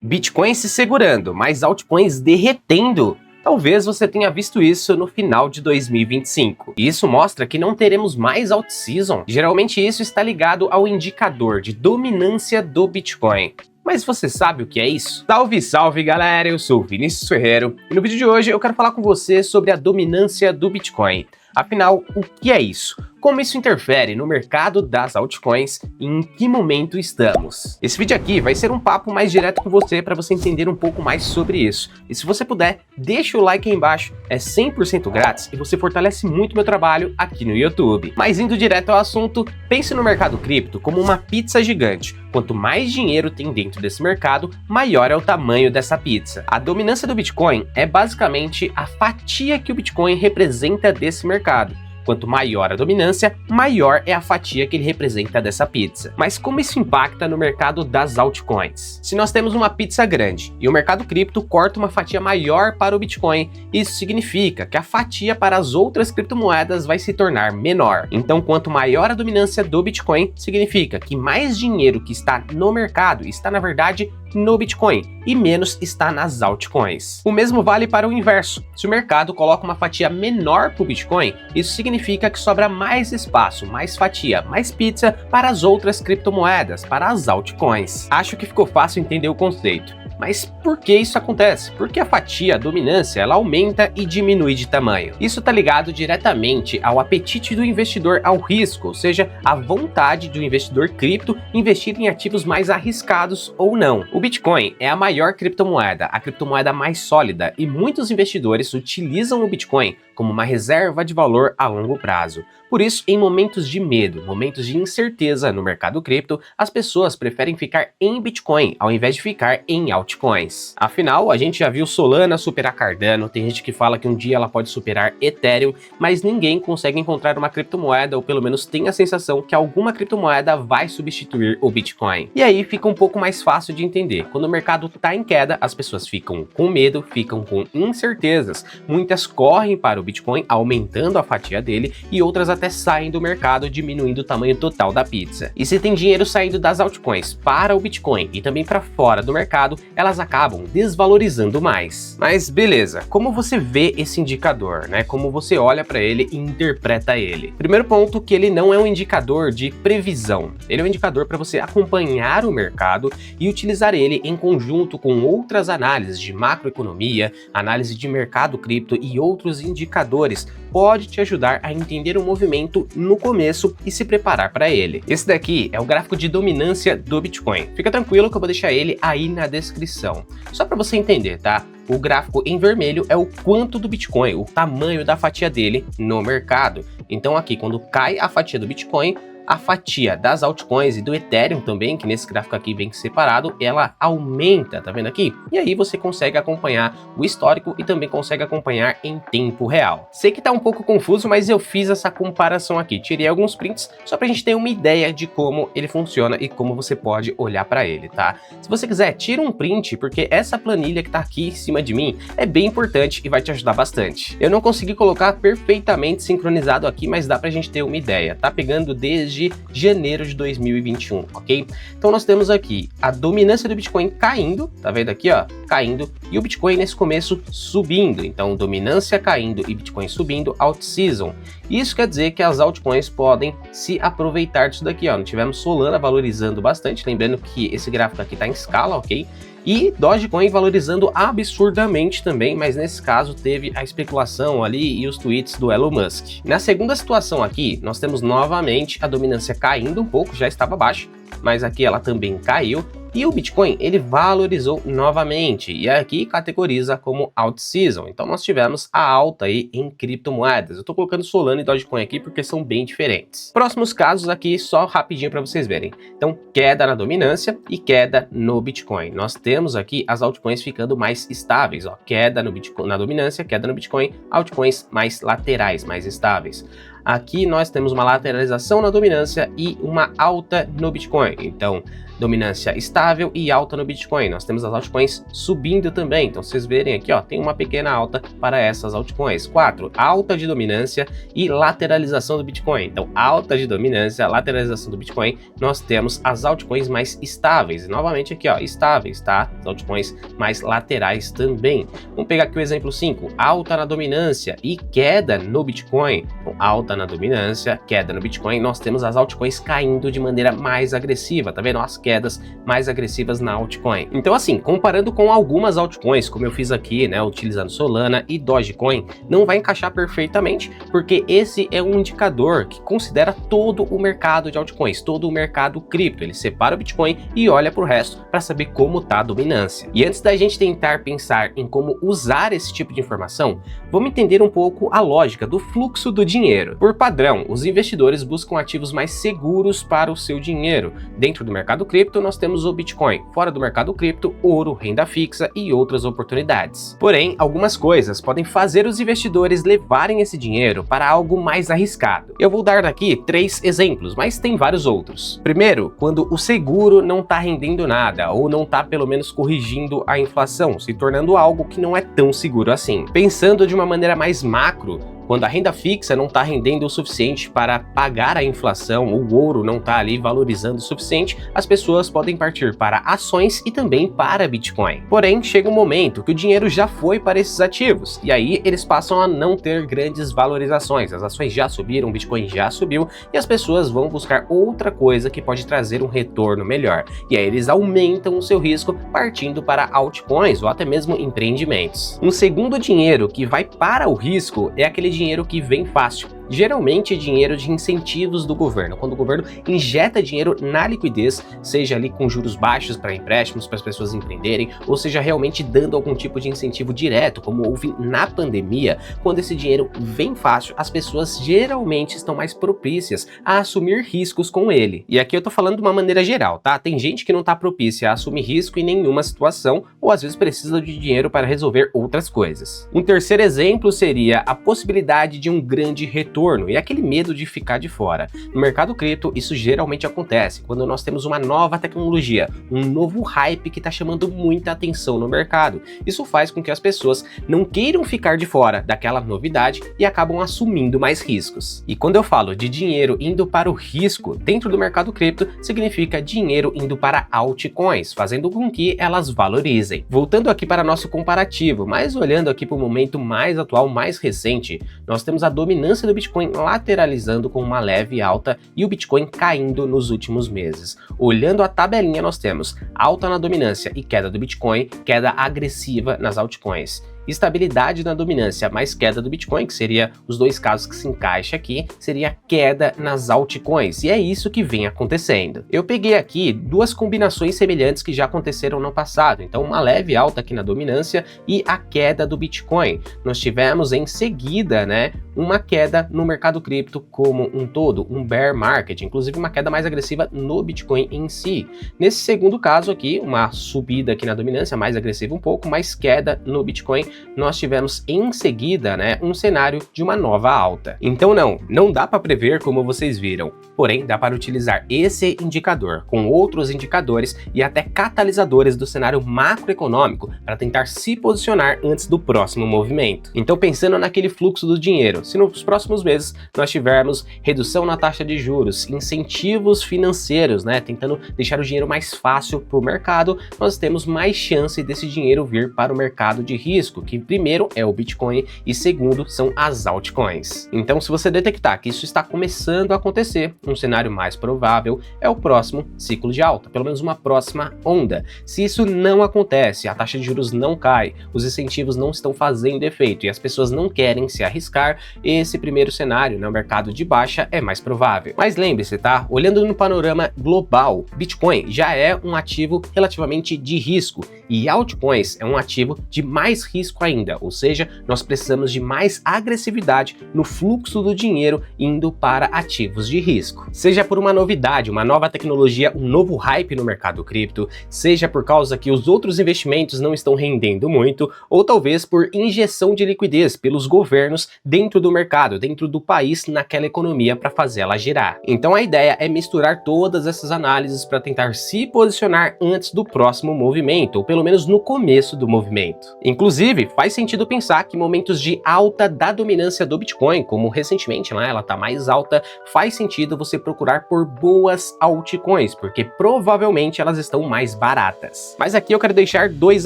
Bitcoin se segurando, mas altcoins derretendo. Talvez você tenha visto isso no final de 2025. E isso mostra que não teremos mais alt-season. Geralmente isso está ligado ao indicador de dominância do Bitcoin. Mas você sabe o que é isso? Salve, salve galera, eu sou o Vinícius Ferreiro e no vídeo de hoje eu quero falar com você sobre a dominância do Bitcoin. Afinal, o que é isso? Como isso interfere no mercado das altcoins e em que momento estamos? Esse vídeo aqui vai ser um papo mais direto com você para você entender um pouco mais sobre isso. E se você puder, deixa o like aí embaixo, é 100% grátis e você fortalece muito meu trabalho aqui no YouTube. Mas indo direto ao assunto, pense no mercado cripto como uma pizza gigante. Quanto mais dinheiro tem dentro desse mercado, maior é o tamanho dessa pizza. A dominância do Bitcoin é basicamente a fatia que o Bitcoin representa desse mercado. Quanto maior a dominância, maior é a fatia que ele representa dessa pizza. Mas como isso impacta no mercado das altcoins? Se nós temos uma pizza grande e o mercado cripto corta uma fatia maior para o Bitcoin, isso significa que a fatia para as outras criptomoedas vai se tornar menor. Então, quanto maior a dominância do Bitcoin, significa que mais dinheiro que está no mercado está, na verdade, no Bitcoin e menos está nas altcoins. O mesmo vale para o inverso. Se o mercado coloca uma fatia menor para o Bitcoin, isso significa que sobra mais espaço, mais fatia, mais pizza para as outras criptomoedas, para as altcoins. Acho que ficou fácil entender o conceito. Mas por que isso acontece? Porque a fatia, a dominância, ela aumenta e diminui de tamanho. Isso está ligado diretamente ao apetite do investidor ao risco, ou seja, a vontade do investidor cripto investir em ativos mais arriscados ou não. O Bitcoin é a maior criptomoeda, a criptomoeda mais sólida, e muitos investidores utilizam o Bitcoin como uma reserva de valor a longo prazo. Por isso, em momentos de medo, momentos de incerteza no mercado cripto, as pessoas preferem ficar em Bitcoin ao invés de ficar em altcoins. Afinal, a gente já viu Solana superar Cardano, tem gente que fala que um dia ela pode superar Ethereum, mas ninguém consegue encontrar uma criptomoeda, ou pelo menos tem a sensação que alguma criptomoeda vai substituir o Bitcoin. E aí fica um pouco mais fácil de entender. Quando o mercado está em queda, as pessoas ficam com medo, ficam com incertezas. Muitas correm para o Bitcoin, aumentando a fatia dele, e outras até saem do mercado, diminuindo o tamanho total da pizza. E se tem dinheiro saindo das altcoins para o Bitcoin e também para fora do mercado, elas acabam desvalorizando mais. Mas beleza, como você vê esse indicador, né? Como você olha para ele e interpreta ele? Primeiro ponto, que ele não é um indicador de previsão. Ele é um indicador para você acompanhar o mercado e utilizar ele em conjunto com outras análises de macroeconomia, análise de mercado cripto e outros indicadores. Pode te ajudar a entender o movimento no começo e se preparar para ele. Esse daqui é o gráfico de dominância do Bitcoin. Fica tranquilo que eu vou deixar ele aí na descrição. Só para você entender, tá? O gráfico em vermelho é o quanto do Bitcoin, o tamanho da fatia dele no mercado. Então aqui, quando cai a fatia do Bitcoin, a fatia das altcoins e do Ethereum também, que nesse gráfico aqui vem separado, ela aumenta, tá vendo aqui? E aí você consegue acompanhar o histórico e também consegue acompanhar em tempo real. Sei que tá um pouco confuso, mas eu fiz essa comparação aqui. Tirei alguns prints só pra gente ter uma ideia de como ele funciona e como você pode olhar pra ele, tá? Se você quiser, tira um print, porque essa planilha que tá aqui em cima de mim é bem importante e vai te ajudar bastante. Eu não consegui colocar perfeitamente sincronizado aqui, mas dá pra gente ter uma ideia. Tá pegando desde janeiro de 2021, ok? Então nós temos aqui a dominância do Bitcoin caindo, tá vendo aqui, ó, caindo, e o Bitcoin nesse começo subindo. Então dominância caindo e Bitcoin subindo, alt-season. Isso quer dizer que as altcoins podem se aproveitar disso daqui, ó. Não tivemos Solana valorizando bastante, lembrando que esse gráfico aqui tá em escala, ok? E Dogecoin valorizando absurdamente também, mas nesse caso teve a especulação ali e os tweets do Elon Musk. Na segunda situação aqui, nós temos novamente a dominância caindo um pouco, já estava baixa, mas aqui ela também caiu. E o Bitcoin, ele valorizou novamente, e aqui categoriza como alt-season. Então nós tivemos a alta aí em criptomoedas. Eu tô colocando Solana e Dogecoin aqui porque são bem diferentes. Próximos casos aqui, só rapidinho para vocês verem. Então, queda na dominância e queda no Bitcoin. Nós temos aqui as altcoins ficando mais estáveis, ó. Queda no Bitcoin, na dominância, queda no Bitcoin, altcoins mais laterais, mais estáveis. Aqui nós temos uma lateralização na dominância e uma alta no Bitcoin. Então, dominância estável e alta no Bitcoin. Nós temos as altcoins subindo também, então vocês verem aqui, ó, tem uma pequena alta para essas altcoins. 4, alta de dominância e lateralização do Bitcoin. Então, alta de dominância, lateralização do Bitcoin, nós temos as altcoins mais estáveis. E novamente aqui, ó, estáveis, tá? As altcoins mais laterais também. Vamos pegar aqui o exemplo 5, alta na dominância e queda no Bitcoin. Então, alta na dominância, queda no Bitcoin, nós temos as altcoins caindo de maneira mais agressiva, tá vendo? As quedas mais agressivas na altcoin. Então, assim, comparando com algumas altcoins, como eu fiz aqui, né, utilizando Solana e Dogecoin, não vai encaixar perfeitamente, porque esse é um indicador que considera todo o mercado de altcoins, todo o mercado cripto. Ele separa o Bitcoin e olha para o resto para saber como tá a dominância. E antes da gente tentar pensar em como usar esse tipo de informação, vamos entender um pouco a lógica do fluxo do dinheiro. Por padrão, os investidores buscam ativos mais seguros para o seu dinheiro. Dentro do mercado cripto, nós temos o Bitcoin. Fora do mercado cripto, ouro, renda fixa e outras oportunidades. Porém, algumas coisas podem fazer os investidores levarem esse dinheiro para algo mais arriscado. Eu vou dar aqui 3 exemplos, mas tem vários outros. Primeiro, quando o seguro não está rendendo nada, ou não está pelo menos corrigindo a inflação, se tornando algo que não é tão seguro assim. Pensando de uma maneira mais macro, quando a renda fixa não está rendendo o suficiente para pagar a inflação, o ouro não está ali valorizando o suficiente, as pessoas podem partir para ações e também para Bitcoin. Porém, chega um momento que o dinheiro já foi para esses ativos, e aí eles passam a não ter grandes valorizações. As ações já subiram, o Bitcoin já subiu, e as pessoas vão buscar outra coisa que pode trazer um retorno melhor. E aí eles aumentam o seu risco partindo para altcoins ou até mesmo empreendimentos. Um segundo dinheiro que vai para o risco é aquele dinheiro que vem fácil. Geralmente dinheiro de incentivos do governo, quando o governo injeta dinheiro na liquidez, seja ali com juros baixos para empréstimos para as pessoas empreenderem, ou seja realmente dando algum tipo de incentivo direto, como houve na pandemia. Quando esse dinheiro vem fácil, as pessoas geralmente estão mais propícias a assumir riscos com ele. E aqui eu tô falando de uma maneira geral, tá? Tem gente que não tá propícia a assumir risco em nenhuma situação, ou às vezes precisa de dinheiro para resolver outras coisas. Um terceiro exemplo seria a possibilidade de um grande retorno e aquele medo de ficar de fora. No mercado cripto, isso geralmente acontece quando nós temos uma nova tecnologia, um novo hype que está chamando muita atenção no mercado. Isso faz com que as pessoas não queiram ficar de fora daquela novidade e acabam assumindo mais riscos. E quando eu falo de dinheiro indo para o risco dentro do mercado cripto, significa dinheiro indo para altcoins, fazendo com que elas valorizem. Voltando aqui para nosso comparativo, mas olhando aqui para o momento mais atual, mais recente, nós temos a dominância do Bitcoin lateralizando com uma leve alta e o Bitcoin caindo nos últimos meses. Olhando a tabelinha, nós temos alta na dominância e queda do Bitcoin, queda agressiva nas altcoins. Estabilidade na dominância mais queda do Bitcoin, que seria os dois casos que se encaixa aqui, seria queda nas altcoins, e é isso que vem acontecendo. Eu peguei aqui duas combinações semelhantes que já aconteceram no passado, então uma leve alta aqui na dominância e a queda do Bitcoin. Nós tivemos em seguida, né, uma queda no mercado cripto como um todo, um bear market, inclusive uma queda mais agressiva no Bitcoin em si. Nesse segundo caso aqui, uma subida aqui na dominância, mais agressiva um pouco, mais queda no Bitcoin, nós tivemos em seguida, né, um cenário de uma nova alta. Então não dá para prever como vocês viram, porém dá para utilizar esse indicador com outros indicadores e até catalisadores do cenário macroeconômico para tentar se posicionar antes do próximo movimento. Então pensando naquele fluxo do dinheiro, se nos próximos meses nós tivermos redução na taxa de juros, incentivos financeiros, né, tentando deixar o dinheiro mais fácil para o mercado, nós temos mais chance desse dinheiro vir para o mercado de risco, que primeiro é o Bitcoin e segundo são as altcoins. Então, se você detectar que isso está começando a acontecer, um cenário mais provável é o próximo ciclo de alta, pelo menos uma próxima onda. Se isso não acontece, a taxa de juros não cai, os incentivos não estão fazendo efeito e as pessoas não querem se arriscar, esse primeiro cenário, né, o mercado de baixa, é mais provável. Mas lembre-se, tá? Olhando no panorama global, Bitcoin já é um ativo relativamente de risco e altcoins é um ativo de mais risco risco ainda, ou seja, nós precisamos de mais agressividade no fluxo do dinheiro indo para ativos de risco. Seja por uma novidade, uma nova tecnologia, um novo hype no mercado cripto, seja por causa que os outros investimentos não estão rendendo muito, ou talvez por injeção de liquidez pelos governos dentro do mercado, dentro do país, naquela economia para fazer ela girar. Então a ideia é misturar todas essas análises para tentar se posicionar antes do próximo movimento, ou pelo menos no começo do movimento. Inclusive, faz sentido pensar que momentos de alta da dominância do Bitcoin, como recentemente ela está mais alta, faz sentido você procurar por boas altcoins, porque provavelmente elas estão mais baratas. Mas aqui eu quero deixar dois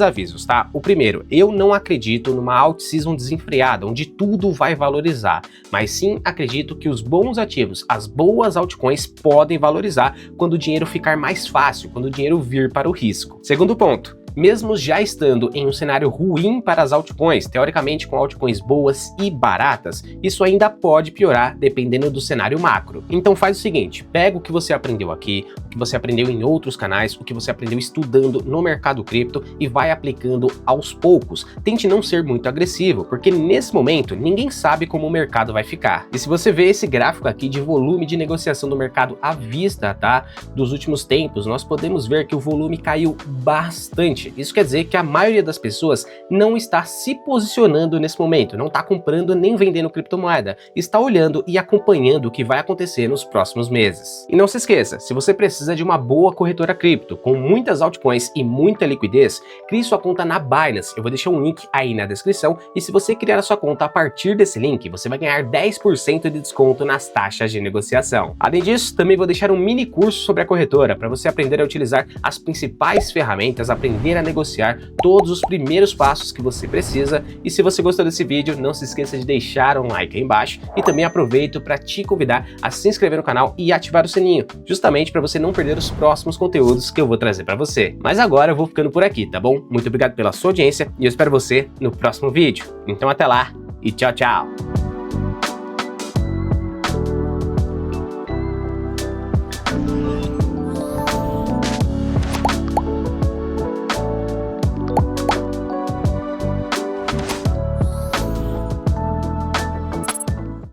avisos, tá? O primeiro, eu não acredito numa alt-season desenfreada, onde tudo vai valorizar, mas sim acredito que os bons ativos, as boas altcoins podem valorizar quando o dinheiro ficar mais fácil, quando o dinheiro vir para o risco. Segundo ponto, mesmo já estando em um cenário ruim para as altcoins, teoricamente com altcoins boas e baratas, isso ainda pode piorar dependendo do cenário macro. Então faz o seguinte, pega o que você aprendeu aqui, o que você aprendeu em outros canais, o que você aprendeu estudando no mercado cripto e vai aplicando aos poucos. Tente não ser muito agressivo, porque nesse momento ninguém sabe como o mercado vai ficar. E se você vê esse gráfico aqui de volume de negociação do mercado à vista, tá? Dos últimos tempos, nós podemos ver que o volume caiu bastante. Isso quer dizer que a maioria das pessoas não está se posicionando nesse momento, não está comprando nem vendendo criptomoeda, está olhando e acompanhando o que vai acontecer nos próximos meses. E não se esqueça, se você precisa de uma boa corretora cripto, com muitas altcoins e muita liquidez, crie sua conta na Binance, eu vou deixar um link aí na descrição, e se você criar a sua conta a partir desse link, você vai ganhar 10% de desconto nas taxas de negociação. Além disso, também vou deixar um mini curso sobre a corretora, para você aprender a utilizar as principais ferramentas, aprender a negociar, todos os primeiros passos que você precisa. E se você gostou desse vídeo, não se esqueça de deixar um like aí embaixo e também aproveito para te convidar a se inscrever no canal e ativar o sininho, justamente para você não perder os próximos conteúdos que eu vou trazer para você. Mas agora eu vou ficando por aqui, tá bom? Muito obrigado pela sua audiência e eu espero você no próximo vídeo. Então até lá e tchau, tchau!